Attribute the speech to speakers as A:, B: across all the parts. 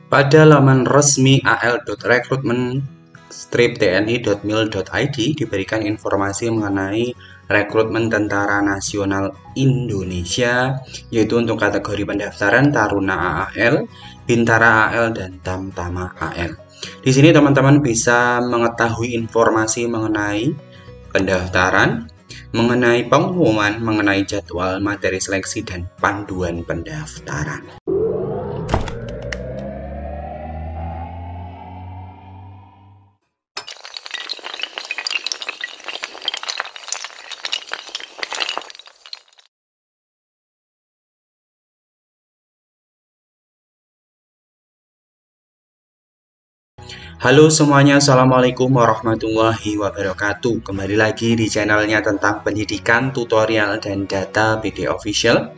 A: Pada laman resmi al.recruitment-tni.mil.id diberikan informasi mengenai rekrutmen Tentara Nasional Indonesia, yaitu untuk kategori pendaftaran Taruna AAL, Bintara AL, dan Tamtama AL. Di sini teman-teman bisa mengetahui informasi mengenai pendaftaran, mengenai pengumuman, mengenai jadwal, materi seleksi, dan panduan pendaftaran. Halo semuanya, Assalamualaikum warahmatullahi wabarakatuh. Kembali lagi di channelnya tentang pendidikan, tutorial, dan data PD Official.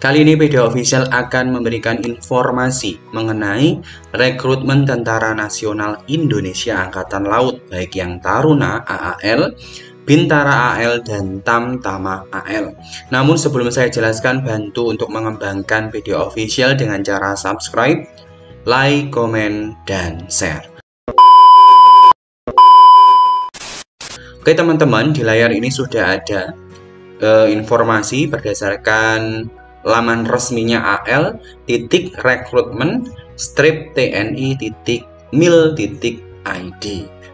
A: Kali ini PD Official akan memberikan informasi mengenai rekrutmen Tentara Nasional Indonesia Angkatan Laut, baik yang Taruna AAL, Bintara AL, dan Tamtama AL. Namun sebelum saya jelaskan, bantu untuk mengembangkan PD Official dengan cara subscribe, like, komen, dan share. Oke teman-teman, di layar ini sudah ada informasi berdasarkan laman resminya al.recruitment-tni.mil.id.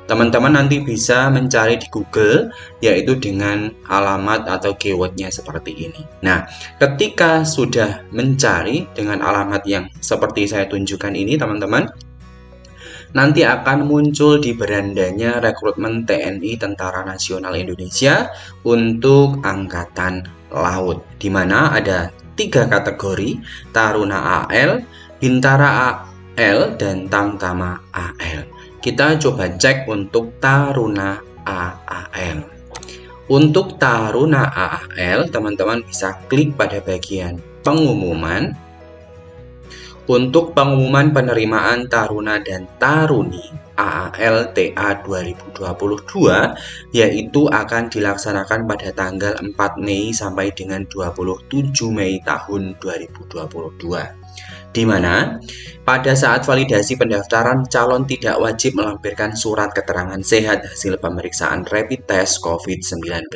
A: Teman-teman nanti bisa mencari di Google, yaitu dengan alamat atau keywordnya seperti ini. Nah, ketika sudah mencari dengan alamat yang seperti saya tunjukkan ini, teman-teman, nanti akan muncul di berandanya rekrutmen TNI Tentara Nasional Indonesia untuk Angkatan Laut, di mana ada 3 kategori: Taruna AL, Bintara AL, dan Tamtama AL. Kita coba cek untuk Taruna AAL. Untuk Taruna AAL, teman-teman bisa klik pada bagian pengumuman. Untuk pengumuman penerimaan Taruna dan Taruni AAL TA 2022, yaitu akan dilaksanakan pada tanggal 4 Mei sampai dengan 27 Mei tahun 2022. Di mana pada saat validasi pendaftaran, calon tidak wajib melampirkan surat keterangan sehat hasil pemeriksaan rapid test COVID-19.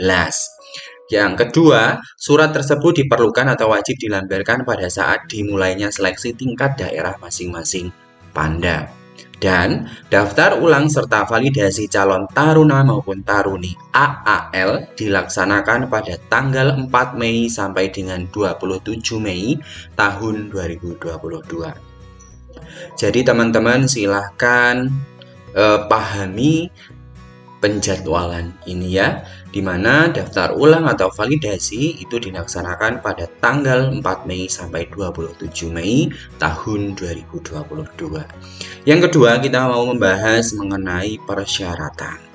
A: Yang kedua, surat tersebut diperlukan atau wajib dilampirkan pada saat dimulainya seleksi tingkat daerah masing-masing Panda. Dan daftar ulang serta validasi calon Taruna maupun Taruni AAL dilaksanakan pada tanggal 4 Mei sampai dengan 27 Mei tahun 2022. Jadi teman-teman silahkan pahami penjadwalan ini ya, di mana daftar ulang atau validasi itu dilaksanakan pada tanggal 4 Mei sampai 27 Mei tahun 2022. Yang kedua, kita mau membahas mengenai persyaratan.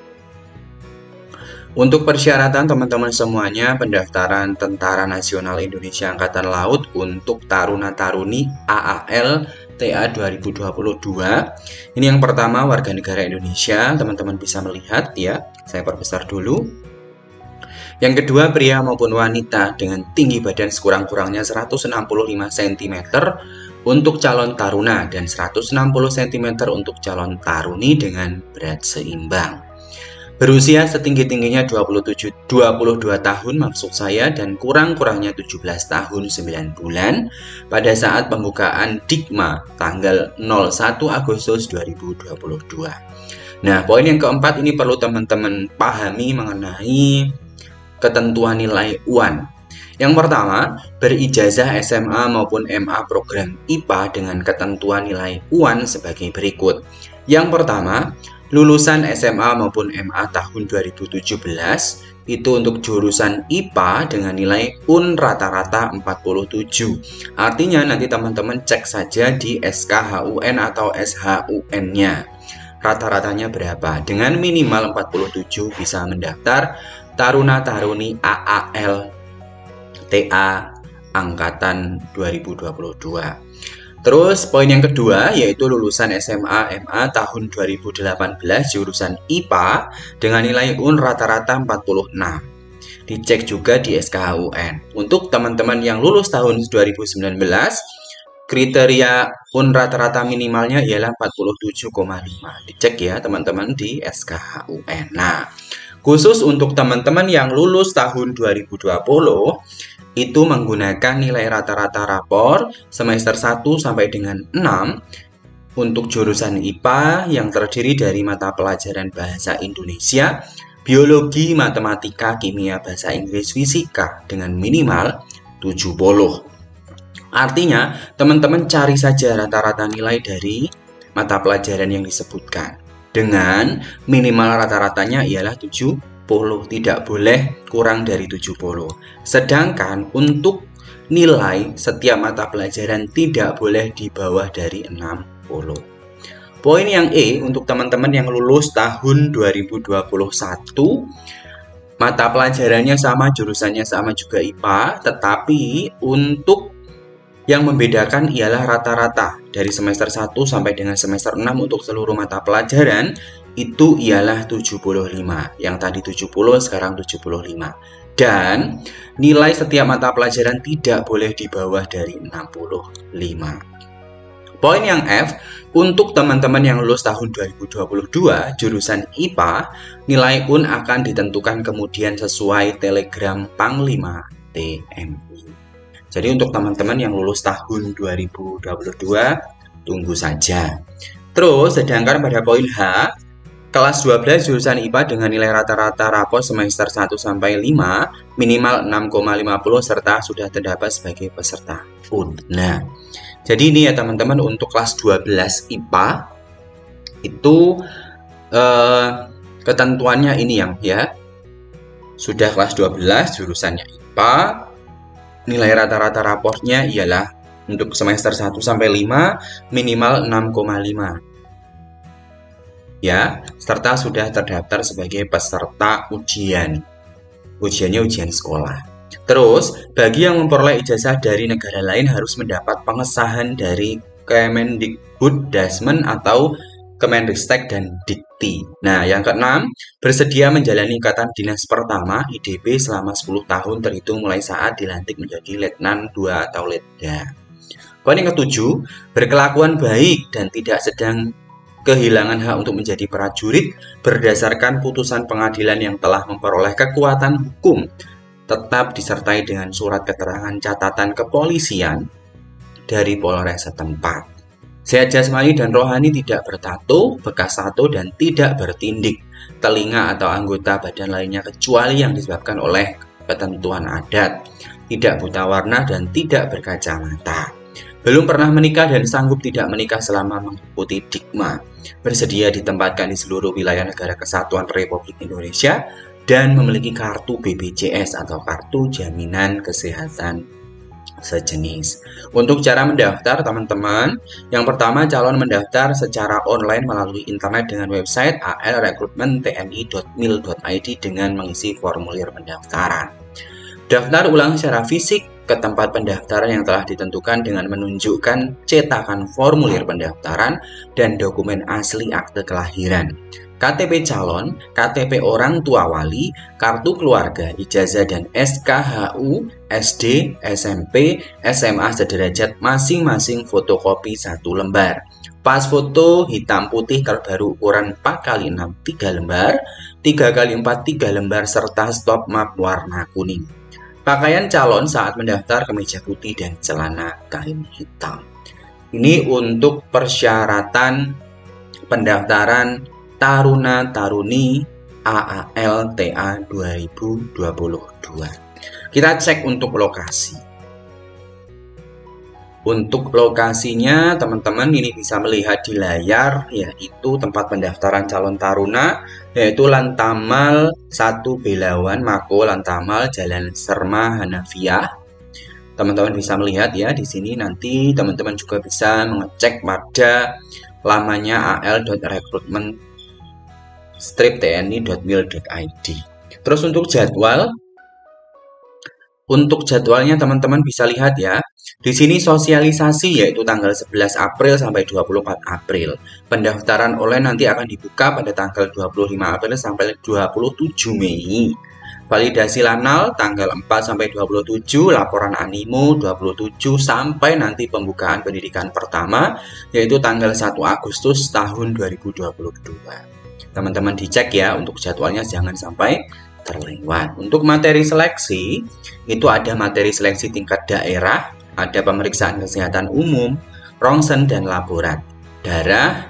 A: Untuk persyaratan teman-teman semuanya, pendaftaran Tentara Nasional Indonesia Angkatan Laut untuk Taruna-Taruni AAL TA 2022. Ini yang pertama, warga negara Indonesia. Teman-teman bisa melihat ya, saya perbesar dulu. Yang kedua, pria maupun wanita dengan tinggi badan sekurang-kurangnya 165 cm untuk calon Taruna dan 160 cm untuk calon Taruni dengan berat seimbang. Berusia setinggi-tingginya 22 tahun maksud saya, dan kurang-kurangnya 17 tahun 9 bulan pada saat pembukaan Dikma tanggal 01 Agustus 2022. Nah, poin yang keempat ini perlu teman-teman pahami mengenai ketentuan nilai UAN. Yang pertama, berijazah SMA maupun MA program IPA dengan ketentuan nilai UAN sebagai berikut. Yang pertama, lulusan SMA maupun MA tahun 2017 itu untuk jurusan IPA dengan nilai UN rata-rata 47. Artinya nanti teman-teman cek saja di SKHUN atau SHUN-nya. Rata-ratanya berapa? Dengan minimal 47 bisa mendaftar Taruna-Taruni AAL TA Angkatan 2022. Terus poin yang kedua yaitu lulusan SMA MA tahun 2018 jurusan IPA dengan nilai UN rata-rata 46. Dicek juga di SKHUN. Untuk teman-teman yang lulus tahun 2019 kriteria rata-rata minimalnya ialah 47,5. Dicek ya teman-teman di SKHUN. Nah, khusus untuk teman-teman yang lulus tahun 2020 itu menggunakan nilai rata-rata rapor semester 1 sampai dengan 6 untuk jurusan IPA yang terdiri dari mata pelajaran Bahasa Indonesia, Biologi, Matematika, Kimia, Bahasa Inggris, Fisika dengan minimal 70. Artinya, teman-teman cari saja rata-rata nilai dari mata pelajaran yang disebutkan. Dengan minimal rata-ratanya ialah 70, tidak boleh kurang dari 70. Sedangkan untuk nilai setiap mata pelajaran tidak boleh di bawah dari 60. Poin yang E untuk teman-teman yang lulus tahun 2021, mata pelajarannya sama, jurusannya sama juga IPA, tetapi untuk yang membedakan ialah rata-rata dari semester 1 sampai dengan semester 6 untuk seluruh mata pelajaran itu ialah 75. Yang tadi 70 sekarang 75. Dan nilai setiap mata pelajaran tidak boleh di bawah dari 65. Poin yang F, untuk teman-teman yang lulus tahun 2022 jurusan IPA, nilai pun akan ditentukan kemudian sesuai telegram Panglima TNI. Jadi untuk teman-teman yang lulus tahun 2022, tunggu saja. Terus, sedangkan pada poin H, kelas 12 jurusan IPA dengan nilai rata-rata rapor semester 1 sampai 5 minimal 6,50 serta sudah terdapat sebagai peserta UN. Nah, jadi ini ya teman-teman untuk kelas 12 IPA itu ketentuannya ini yang ya. Sudah kelas 12 jurusannya IPA, nilai rata-rata raportnya ialah untuk semester 1 sampai 5 minimal 6,5. Ya, serta sudah terdaftar sebagai peserta ujian. Ujiannya ujian sekolah. Terus, bagi yang memperoleh ijazah dari negara lain harus mendapat pengesahan dari Kemendikbud, Dasmen atau Kemendiktek dan Dikti. Nah, yang keenam, bersedia menjalani ikatan dinas pertama IDP selama 10 tahun terhitung mulai saat dilantik menjadi Letnan 2 atau Letda. Poin yang ketujuh, berkelakuan baik dan tidak sedang kehilangan hak untuk menjadi prajurit berdasarkan putusan pengadilan yang telah memperoleh kekuatan hukum, tetap disertai dengan surat keterangan catatan kepolisian dari Polres setempat. Sehat jasmani dan rohani, tidak bertato, bekas tato, dan tidak bertindik telinga atau anggota badan lainnya kecuali yang disebabkan oleh ketentuan adat, tidak buta warna, dan tidak berkacamata. Belum pernah menikah dan sanggup tidak menikah selama mengikuti Dikma. Bersedia ditempatkan di seluruh wilayah negara kesatuan Republik Indonesia dan memiliki kartu BPJS atau kartu jaminan kesehatan sejenis. Untuk cara mendaftar teman-teman, yang pertama calon mendaftar secara online melalui internet dengan website alrecruitmenttni.mil.id dengan mengisi formulir pendaftaran. Daftar ulang secara fisik ke tempat pendaftaran yang telah ditentukan dengan menunjukkan cetakan formulir pendaftaran dan dokumen asli akte kelahiran, KTP calon, KTP orang tua wali, kartu keluarga, ijazah dan SKHU, SD, SMP, SMA sederajat masing-masing fotokopi 1 lembar. Pas foto hitam putih terbaru ukuran 4x6 3 lembar, 3x4 3 lembar serta stop map warna kuning. Pakaian calon saat mendaftar kemeja putih dan celana kain hitam. Ini untuk persyaratan pendaftaran Taruna Taruni AALTA 2022. Kita cek untuk lokasi. Untuk lokasinya teman-teman ini bisa melihat di layar, yaitu tempat pendaftaran calon taruna, yaitu Lantamal 1 Belawan, Mako Lantamal, Jalan Serma Hanafiah. Teman-teman bisa melihat ya di sini. Nanti teman-teman juga bisa mengecek pada lamanya al.recruitment-tni.mil.id. Terus untuk jadwalnya teman-teman bisa lihat ya. Di sini sosialisasi yaitu tanggal 11 April sampai 24 April. Pendaftaran online nanti akan dibuka pada tanggal 25 April sampai 27 Mei. Validasi Lanal tanggal 4 sampai 27, laporan Animo 27 sampai nanti pembukaan pendidikan pertama yaitu tanggal 1 Agustus tahun 2022. Teman-teman dicek ya untuk jadwalnya, jangan sampai terlewat. Untuk materi seleksi itu ada materi seleksi tingkat daerah, ada pemeriksaan kesehatan umum, rongsen dan laborat, darah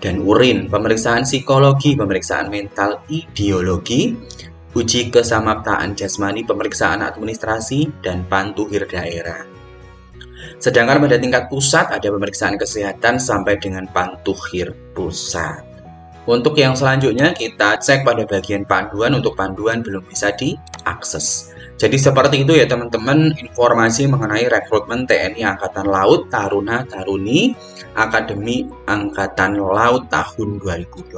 A: dan urin, pemeriksaan psikologi, pemeriksaan mental, ideologi, uji kesamaptaan jasmani, pemeriksaan administrasi, dan pantuhir daerah. Sedangkan pada tingkat pusat ada pemeriksaan kesehatan sampai dengan pantuhir pusat. Untuk yang selanjutnya kita cek pada bagian panduan. Untuk panduan belum bisa diakses. Jadi seperti itu ya teman-teman, informasi mengenai rekrutmen TNI Angkatan Laut Taruna Taruni Akademi Angkatan Laut tahun 2022.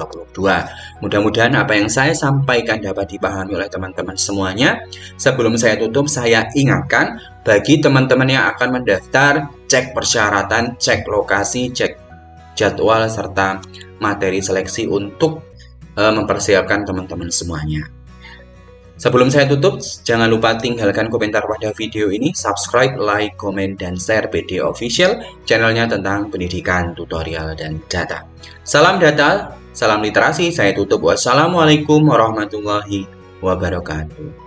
A: Mudah-mudahan apa yang saya sampaikan dapat dipahami oleh teman-teman semuanya. Sebelum saya tutup, saya ingatkan bagi teman-teman yang akan mendaftar, cek persyaratan, cek lokasi, cek jadwal serta materi seleksi untuk mempersiapkan teman-teman semuanya. Sebelum saya tutup, jangan lupa tinggalkan komentar pada video ini, subscribe, like, komen, dan share PD Official, channelnya tentang pendidikan, tutorial, dan data. Salam data, salam literasi, saya tutup. Wassalamualaikum warahmatullahi wabarakatuh.